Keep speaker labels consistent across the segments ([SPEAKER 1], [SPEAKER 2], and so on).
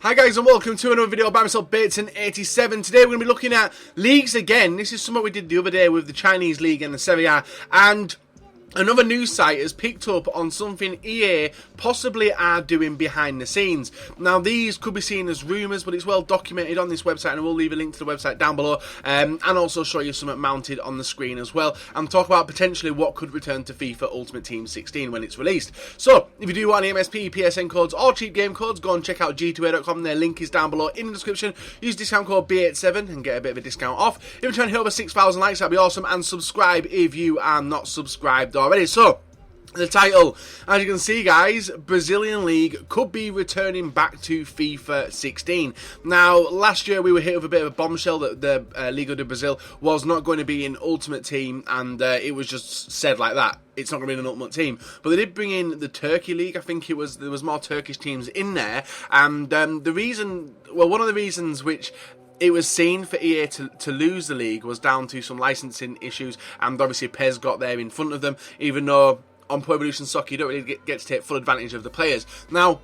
[SPEAKER 1] Hi guys and welcome to another video by myself, Bateson87. Today we're going to be looking at leagues again. This is something we did the other day with the Chinese League and the Serie A, and another news site has picked up on something EA possibly are doing behind the scenes. Now these could be seen as rumours, but it's well documented on this website, and I will leave a link to the website down below, and also show you something mounted on the screen as well, and talk about potentially what could return to FIFA Ultimate Team 16 when it's released. So if you do want any MSP, PSN codes or cheap game codes, go and check out g2a.com. Their link is down below in the description. Use discount code B87 and get a bit of a discount off. If you're trying to hit over 6,000 likes, that'd be awesome, and subscribe if you are not subscribed already. So the title, as you can see guys, Brazilian League could be returning back to FIFA 16. Now last year we were hit with a bit of a bombshell that the Liga do Brazil was not going to be in Ultimate Team, and it was just said like that. It's not going to be an Ultimate Team, but they did bring in the Turkey League. I think there was more Turkish teams in there, and one of the reasons which it was seen for EA to lose the league was down to some licensing issues, and obviously PES got there in front of them, even though on Pro Evolution Soccer you don't really get to take full advantage of the players. Now,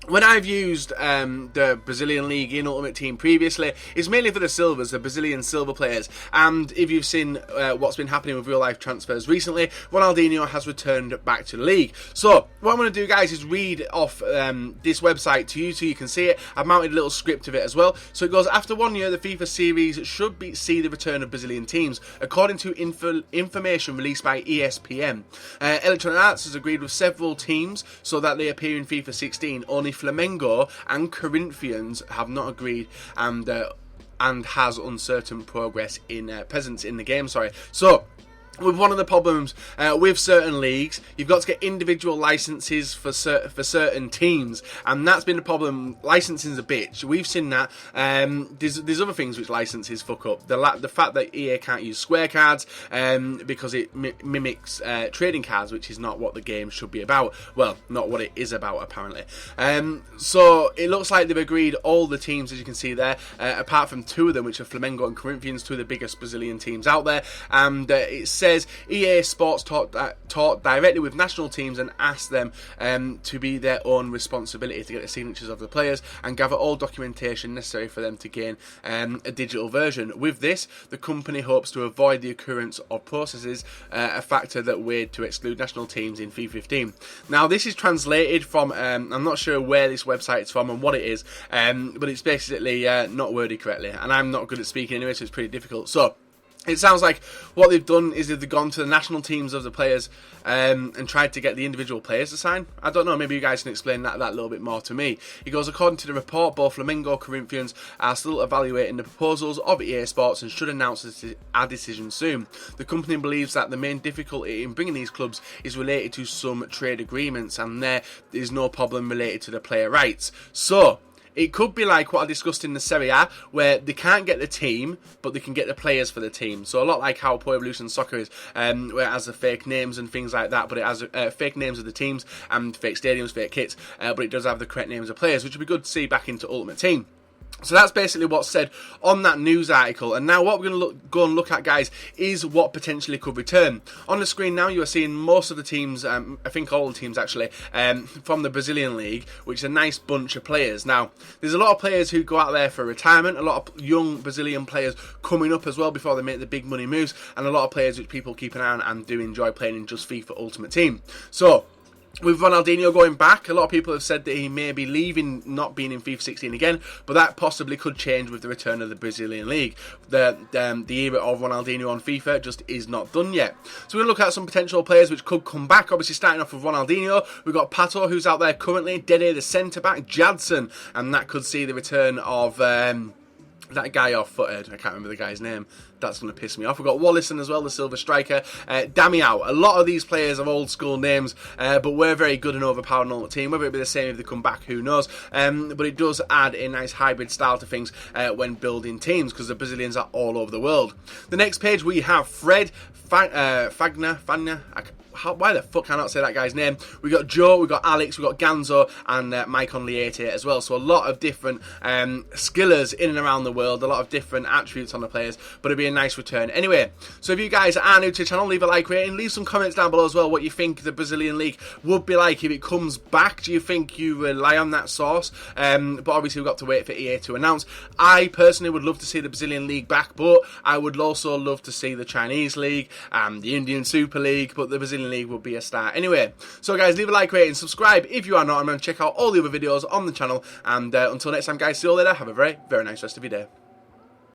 [SPEAKER 1] when I've used the Brazilian League in Ultimate Team previously, it's mainly for the silvers, the Brazilian silver players. And if you've seen what's been happening with real-life transfers recently, Ronaldinho has returned back to the league. So what I'm going to do, guys, is read off this website to you so you can see it. I've mounted a little script of it as well. So it goes, after 1 year, the FIFA series should see the return of Brazilian teams, according to information released by ESPN. Electronic Arts has agreed with several teams so that they appear in FIFA 16. Only Flamengo and Corinthians have not agreed, and has uncertain progress in presence in the game. So with one of the problems with certain leagues, you've got to get individual licenses for certain teams, and that's been the problem. Licensing's a bitch. We've seen that. There's other things which licenses fuck up. The fact that EA can't use square cards because it mimics trading cards, which is not what the game should be about. Well, not what it is about apparently. So it looks like they've agreed all the teams, as you can see there, apart from two of them, which are Flamengo and Corinthians, two of the biggest Brazilian teams out there, and it says EA Sports talked directly with national teams and asked them to be their own responsibility to get the signatures of the players and gather all documentation necessary for them to gain a digital version. With this, the company hopes to avoid the occurrence of processes, a factor that weighed to exclude national teams in FIFA 15. Now this is translated from, I'm not sure where this website is from and what it is, but it's basically not worded correctly, and I'm not good at speaking anyway, so it's pretty difficult. So it sounds like what they've done is they've gone to the national teams of the players and tried to get the individual players to sign. I don't know, maybe you guys can explain that a little bit more to me. He goes, according to the report, both Flamengo Corinthians are still evaluating the proposals of EA Sports and should announce a decision soon. The company believes that the main difficulty in bringing these clubs is related to some trade agreements, and there is no problem related to the player rights. So it could be like what I discussed in the Serie A, where they can't get the team, but they can get the players for the team. So a lot like how Pro Evolution Soccer is, where it has the fake names and things like that, but it has fake names of the teams and fake stadiums, fake kits, but it does have the correct names of players, which would be good to see back into Ultimate Team. So that's basically what's said on that news article. And now what we're going to go and look at, guys, is what potentially could return. On the screen now you are seeing most of the teams, I think all the teams actually, from the Brazilian League, which is a nice bunch of players. Now, there's a lot of players who go out there for retirement, a lot of young Brazilian players coming up as well before they make the big money moves, and a lot of players which people keep an eye on and do enjoy playing in just FIFA Ultimate Team. So with Ronaldinho going back, a lot of people have said that he may be leaving, not being in FIFA 16 again, but that possibly could change with the return of the Brazilian League. The era of Ronaldinho on FIFA just is not done yet. So we're going to look at some potential players which could come back. Obviously starting off with Ronaldinho, we've got Pato, who's out there currently, Dede the centre-back, Jadson, and that could see the return of that guy off-footed, I can't remember the guy's name. That's going to piss me off. We've got Wallison as well, the silver striker. Damiao. A lot of these players have old school names, but we're very good and overpowered on the team. Whether it be the same if they come back, who knows. But it does add a nice hybrid style to things when building teams, because the Brazilians are all over the world. The next page we have Fred Fagner. why the fuck can I not say that guy's name? We got Joe, we got Alex, we got Ganzo, and Mike on Liete as well. So a lot of different skillers in and around the world, a lot of different attributes on the players, but it'd be a nice return. Anyway, so if you guys are new to the channel, leave a like rating, leave some comments down below as well what you think the Brazilian League would be like if it comes back. Do you think you rely on that source? But obviously we've got to wait for EA to announce. I personally would love to see the Brazilian League back, but I would also love to see the Chinese League, the Indian Super League, but the Brazilian League would be a start. Anyway, so guys, leave a like rating, subscribe if you are not, and check out all the other videos on the channel. And until next time, guys, see you all later. Have a very, very nice rest of your day.